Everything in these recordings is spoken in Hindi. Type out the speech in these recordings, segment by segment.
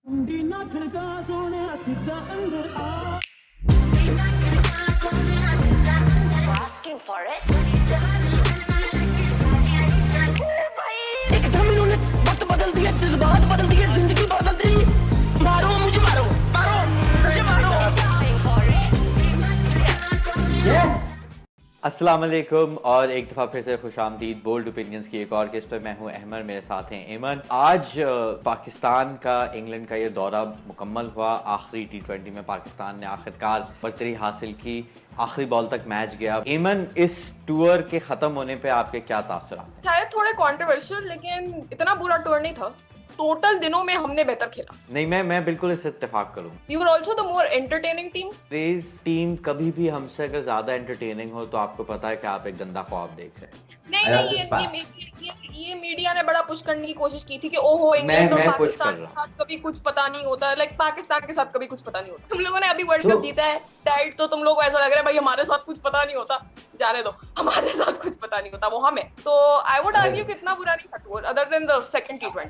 Asking for it. एकदम इन्होंने वक्त बदल दिया, जज्बात बदल दिए, जिंदगी बदल दी। मारो मुझे, मारो मारो मुझे, मारो। अस्सलाम वालेकुम और एक दफ़ा फिर से खुशामदीद बोल्ड ओपिनियंस की एक और किस्त पे। मैं हूं अहमद, मेरे साथ हैं एमन। आज पाकिस्तान का इंग्लैंड का ये दौरा मुकम्मल हुआ। आखिरी T20 में पाकिस्तान ने आखिरकार बरतरी हासिल की, आखिरी बॉल तक मैच गया। एमन, इस टूर के ख़त्म होने पे आपके क्या तासुरात? शायद थोड़े कॉन्ट्रोवर्शियल, लेकिन इतना बुरा टूर नहीं था। टोटल दिनों में हमने बेहतर खेला। नहीं, मैं बिल्कुल इससे इत्तेफाक करूँ। You are also the more entertaining team. Team कभी भी हमसे अगर ज्यादा एंटरटेनिंग हो तो आपको पता है कि आप एक गंदा ख्वाब देख रहे हैं। नहीं, ये मीडिया ने बड़ा पुश करने की कोशिश की थी कि ओहो इंग्लैंड और पाकिस्तान के साथ कभी कुछ पता नहीं होता, लाइक पाकिस्तान के साथ कभी कुछ पता नहीं होता। तुम लोगों ने अभी वर्ल्ड कप जीता है, डाइट तो तुम लोगों को ऐसा लग रहा है भाई हमारे साथ कुछ पता नहीं होता। जाने दो, हमारे साथ कुछ पता नहीं होता, वो हमें। तो आई वुड आर्ग्यू कितना बुरा नहीं था tour, other than the second T20।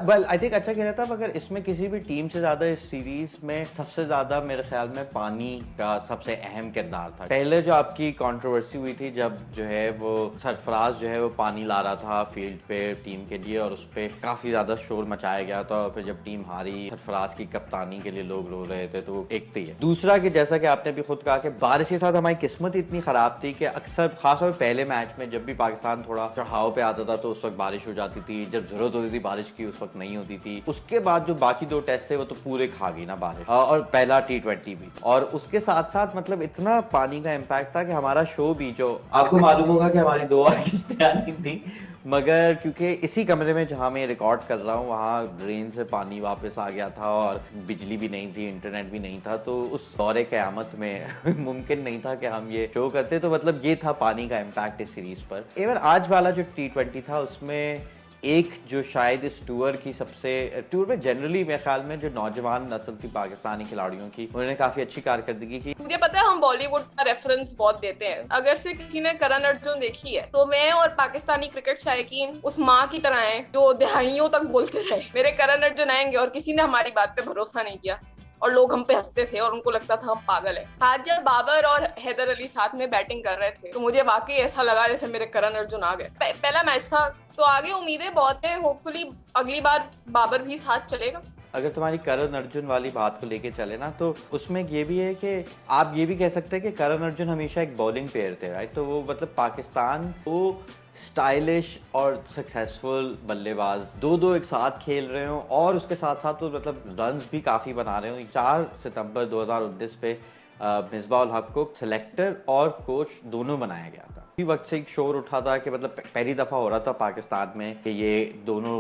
Well I think अच्छा खेला था, मगर इसमें किसी भी टीम से ज्यादा इस सीरीज में सबसे ज्यादा मेरे ख्याल में पानी का सबसे अहम किरदार था। पहले जो आपकी कंट्रोवर्सी हुई थी जब जो है वो सरफराज जो है वो पानी ला रहा था फील्ड पे टीम के लिए, और उस पर काफी ज्यादा शोर मचाया गया था। और फिर जब टीम हारी, सरफराज की कप्तानी के लिए लोग रो रहे थे, तो एक तो ये। दूसरा कि जैसा कि आपने भी खुद कहा कि बारिश के साथ हमारी किस्मत इतनी खराब थी कि अक्सर खासतौर पर पहले मैच में जब भी पाकिस्तान थोड़ा चढ़ाव पे आता था तो उस वक्त बारिश हो जाती थी, जब जरूरत होती थी बारिश की उस वक्त नहीं होती थी। उसके बाद जो बाकी दो टेस्ट थे वो तो पूरे खा गई ना बारिश, और पहला T20 भी। और उसके साथ साथ मतलब इतना पानी का इम्पैक्ट था कि हमारा शो भी, जो आपको मालूम होगा कि हमारी 2 और किस्तें आनी थी, मगर क्योंकि इसी कमरे में जहाँ मैं रिकॉर्ड कर रहा हूँ वहाँ ड्रेन से पानी वापस आ गया था और बिजली भी नहीं थी, इंटरनेट भी नहीं था, तो उस दौरे क़यामत में मुमकिन नहीं था कि हम ये शो करते। तो मतलब ये था पानी का इम्पैक्ट इस सीरीज पर। एवर आज वाला जो T20 था उसमें एक जो शायद इस टूर की सबसे टूर में जनरली मेरे ख्याल में जो नौजवान नस्ल की पाकिस्तानी खिलाड़ियों की, उन्होंने काफी अच्छी कारकर्दगी की। मुझे पता है हम बॉलीवुड का रेफरेंस बहुत देते हैं। अगर से किसी ने करण अर्जुन देखी है तो मैं और पाकिस्तानी क्रिकेट शायकीन उस माँ की तरह हैं जो दहाइयों तक बोलते रहे मेरे करण अर्जुन आएंगे, और किसी ने हमारी बात पे भरोसा नहीं किया और लोग हम पे हंसते थे और उनको लगता था हम पागल है। आज जब बाबर और हैदर अली साथ में बैटिंग कर रहे थे तो मुझे वाकई ऐसा लगा जैसे मेरे करण अर्जुन आ गए। पहला मैच था तो आगे उम्मीदें बहुत है, होपफुली अगली बार बाबर भी साथ चलेगा। अगर तुम्हारी करण अर्जुन वाली बात को लेके चले ना, तो उसमें ये भी है कि आप ये भी कह सकते हैं कि करण अर्जुन हमेशा एक बॉलिंग प्लेयर थे, राइट। तो वो मतलब पाकिस्तान को स्टाइलिश और सक्सेसफुल बल्लेबाज दो एक साथ खेल रहे हो, और उसके साथ साथ तो मतलब रन्स भी काफ़ी बना रहे हो। 4 सितंबर 2019 पे मिसबाह उल हक को सिलेक्टर और कोच दोनों बनाया गया था। उसी वक्त से एक शोर उठा था कि मतलब पहली दफ़ा हो रहा था पाकिस्तान में कि ये दोनों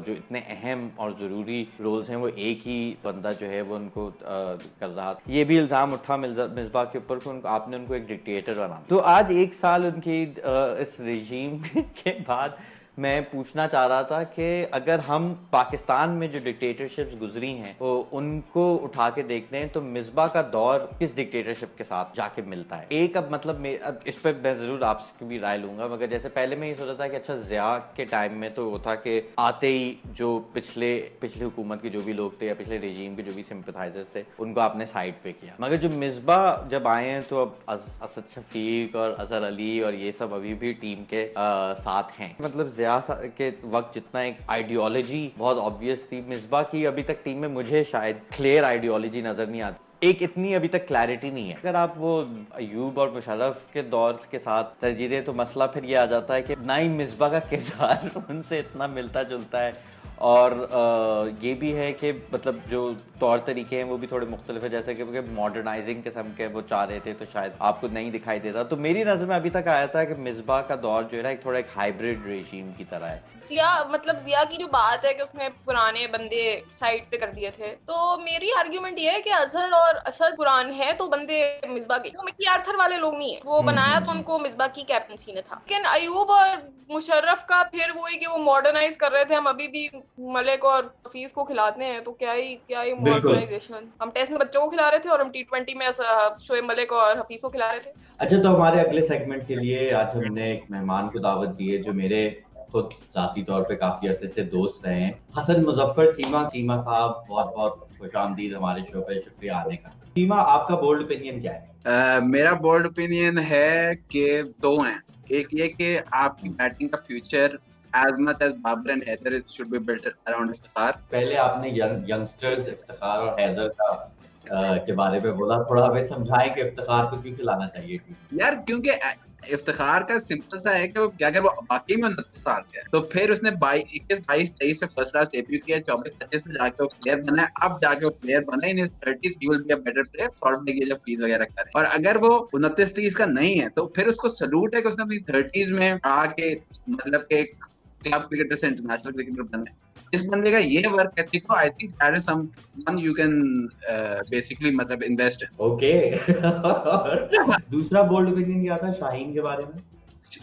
जो इतने अहम और ज़रूरी रोल्स हैं वो एक ही बंदा जो है वो उनको कर रहा था। ये भी इल्ज़ाम उठा मिसबाह के ऊपर कि आपने उनको एक डिक्टेटर बना। तो आज 1 साल उनकी इस रजीम के बाद मैं पूछना चाह रहा था कि अगर हम पाकिस्तान में जो डिक्टेटरशिप्स गुजरी हैं तो उनको उठा के देखते हैं तो मिसबाह का दौर किस डिक्टेटरशिप के साथ जाके मिलता है। एक अब मतलब अब इस पर मैं जरूर आपसे भी राय लूंगा, मगर जैसे पहले मैं ये सोचा था कि अच्छा ज़िया के टाइम में तो वो था कि आते ही जो पिछले हुकूमत के जो भी लोग थे या पिछले रेजीम के जो भी सिंपथाइजर्स थे उनको आपने साइड पे किया, मगर जो मिसबाह जब आए हैं तो अब असद शफीक और अजहर अली और ये सब अभी भी टीम के साथ हैं। मतलब के वक्त जितना एक आइडियोलॉजी बहुत ऑब्वियस थी, मिसबाह की अभी तक टीम में मुझे शायद क्लियर आइडियोलॉजी नजर नहीं आती, एक इतनी अभी तक क्लैरिटी नहीं है। अगर आप वो अयूब और मुशर्रफ के दौर के साथ तरजीह दें तो मसला फिर ये आ जाता है कि ना ही मिसबाह का किरदार उनसे इतना मिलता जुलता है, और ये भी है कि मतलब जो तौर तरीके हैं वो भी थोड़े मुख्तलिफ है, जैसे कि मॉडर्नाइजिंग किस्म के वो चाह रहे थे तो शायद आपको नहीं दिखाई देता। तो मेरी नज़र में अभी तक आया था कि मिसबाह का दौर जो है ना थोड़ा एक हाइब्रिड रेजीम की तरह है। जिया की जो बात है कि उसने पुराने बंदे साइड पे कर दिए थे, तो मेरी आर्ग्यूमेंट ये है कि अजहर और असद पुरान है तो बंदे मिसबाह के, वो मिकी आर्थर वाले लोग नहीं है। वो बनाया तो उनको मिसबाह की कैप्टनसी ने था, लेकिन अयूब और मुशर्रफ का फिर वही कि वो मॉडर्नाइज कर रहे थे। हम अभी भी मलिक और हफीज को खिलाते हैं तो क्या ही मॉडर्नाइजेशन। हम टेस्ट में बच्चों को खिला रहे थे और हम T20 में शोएब मलिक और हफीज को खिला रहे थे। अच्छा, तो हमारे अगले सेगमेंट के लिए आज हमने एक मेहमान को दावत दी है जो मेरे खुद जाती तौर पे काफी अरसे से दोस्त रहे हैं। हसन मुजफ्फर चीमा साहब, बहुत बहुत खुशामदीद हमारे शो पे, शुक्रिया आने का। चीमा, आपका बोल्ड ओपिनियन क्या है? मेरा बोल्ड ओपिनियन है कि दो हैं। एक ये कि आपकी बैटिंग का future as much as Babar and Haider it should be built around Iftikhar. पहले आपने यंगस्टर्स इफ्तिखार और हैदर का के बारे में बोला, थोड़ा हमें समझाएं कि इफ्तिखार को क्यों खिलाना चाहिए टीम? यार क्योंकि इफ्तिखार का सिंपल सा है कि वो अगर वो वाकई में 29 साल का है तो फिर उसने 21, 22, 23 में फर्स्ट क्लास डेब्यू किया, 24, 25 में जाके वो प्लेयर बना है। अब जाके वो प्लेयर बना, इन 30s he will be a better player, sort में जब फीस वगैरह करे। और अगर वो 29-30 का नहीं है तो फिर उसको सलूट है कि उसने अपनी 30s में आके मतलब कि क्लब क्रिकेटर से इंटरनेशनल क्रिकेटर बने। इस बंदे का ये वर्क एथिक को I think that is someone you can basically मतलब इन्वेस्ट इन। ओके। दूसरा बोल्ड ओपिनियन क्या था शाहीन के बारे में?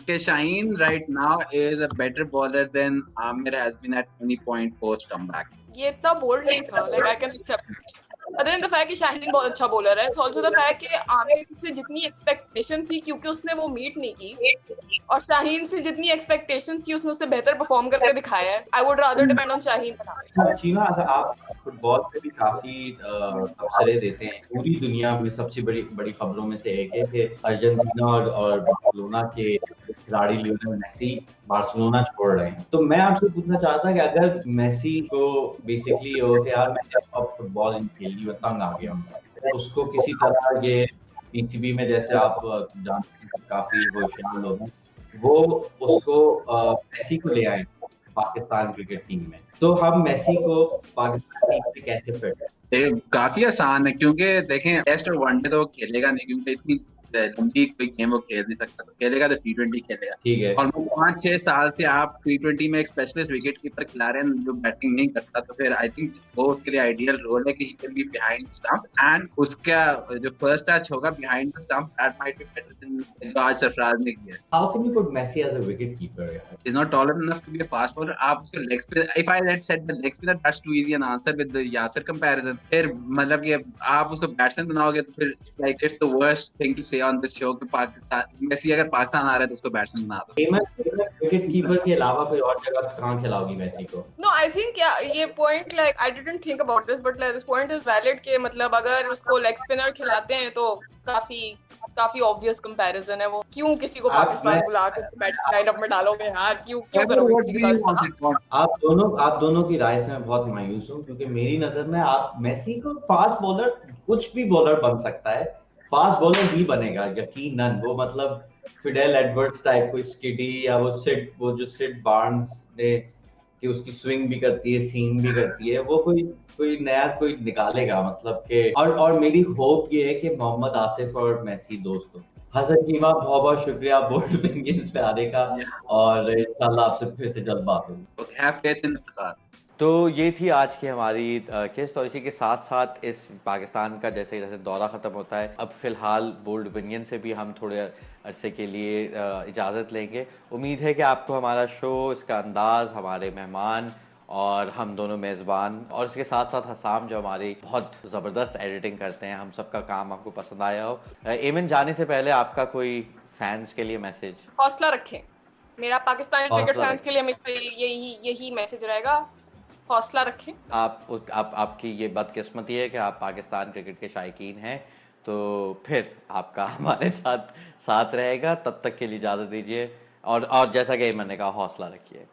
कि Shaheen right now is a better bowler than Amir has been at any point post comeback. ये इतना बोल्ड नहीं था, like I can accept. Other than the fact कि शाहीन बहुत अच्छा बॉलर है, it's also the fact कि आमिर से जितनी एक्सपेक्टेशन थी क्योंकि उसने वो मीट नहीं की, और शाहीन से जितनी एक्सपेक्टेशन थी उसने उससे बेहतर परफॉर्म करके दिखाया है। I would rather depend on Shaheen than Aamir. Cheema, आप फुटबॉल पे भी काफी तबसरे देते हैं। पूरी दुनिया में सबसे बड़ी खबरों में से एक है कि अर्जेंटीना और बार्सिलोना के खिलाड़ी लियोनेल मेसी बार्सिलोना छोड़ रहे हैं। तो मैं आपसे पूछना चाहता कि अगर मेसी को बेसिकली हो कि यार मैं अब फुटबॉल नहीं खेलनी, मैं तंग आ गया हूँ, तो उसको किसी तरह ये पीसीबी में, जैसे आप जानते हैं काफी होशियार लोग हैं, वो उसको मेसी को ले आए पाकिस्तान क्रिकेट टीम में, तो हम मेसी को पाकिस्तान टीम में कैसे फिट? काफी आसान है क्योंकि देखें टेस्ट और वनडे तो खेलेगा नहीं क्योंकि इतनी लंबी कोई गेम वो खेल नहीं सकता। तो खेलेगा तो T20 खेलेगा। ठीक है। और 5-6 साल से आप T20 में एक स्पेशलिस्ट विकेट कीपर खिला रहे हैं जो बैटिंग नहीं करता, तो फिर आई थिंक वो उसके लिए आइडियल रोल है कि he can be behind stump and उसका जो फर्स्ट टच होगा behind the stump that might be better than जो आज सरफराज ने किया। हाउ कैन यू पुट मेसी as a wicket keeper? He's not tall enough to be a fast bowler. आप उसको leg spinner, if I had said the leg spinner, that's too easy an answer with the Yasir comparison. फिर मतलब कि आप उसको बैट्समैन बनाओगे तो फिर it's like it's the worst thing to say on this show कि पाकिस्तान मेसी अगर पाकिस्तान आ रहा है तो उसको बैट्समैन बना दो। विकेट कीपर के अलावा कोई और जगह कहाँ खिलाओगी मेसी को? No, I think yeah, ये point like I didn't think about this, but like this point is valid कि मतलब अगर उसको लेग स्पिनर खिलाते हैं तो काफी ऑब्वियस कंपैरिजन है वो। क्यों किसी को पाकिस्तान बुला के बैटिंग लाइनअप में डालोगे यार? क्यों करोगे किसी के साथ? आप दोनों की राय से मैं बहुत मायूस हूँ, क्योंकि मेरी नजर में आप मेसी को फास्ट बॉलर, कुछ भी बॉलर बन सकता है, फास्ट बॉलर ही बनेगा यकीनन। वो मतलब फिडेल एडवर्ड्स टाइप कोई स्किडी, या वो जो सिड बार्न्स ने कि उसकी स्विंग भी करती है, सीम भी करती है, वो कोई नया कोई निकालेगा मतलब के। और मेरी होप ये है कि मोहम्मद आसिफ और मेसी दोस्त हो। हसन चीमा, बहुत बहुत शुक्रिया बोल्ड ओपिनियंस पे आने का, और इंशाल्लाह आपसे फिर से जल्द बात होगी। Okay, have faith in Iftikhar. तो ये थी आज की हमारी केस। और इसी के साथ साथ इस पाकिस्तान का जैसे जैसे दौरा ख़त्म होता है, अब फ़िलहाल बोल्ड ओपिनियन से भी हम थोड़े अरसे के लिए इजाज़त लेंगे। उम्मीद है कि आपको हमारा शो, इसका अंदाज़, हमारे मेहमान और हम दोनों मेज़बान, और इसके साथ साथ हसाम जो हमारी बहुत ज़बरदस्त एडिटिंग करते हैं, हम सबका काम आपको पसंद आया हो। एमन, जाने से पहले आपका कोई फैंस के लिए मैसेज? हौसला रखें। मेरा पाकिस्तानी क्रिकेट फैंस के लिए हमेशा यही मैसेज रहेगा, हौसला रखें। आपकी ये बदकिस्मती है कि आप पाकिस्तान क्रिकेट के शायकीन हैं, तो फिर आपका हमारे साथ रहेगा। तब तक के लिए इजाज़त दीजिए, और जैसा कि एमन ने कहा, हौसला रखिए।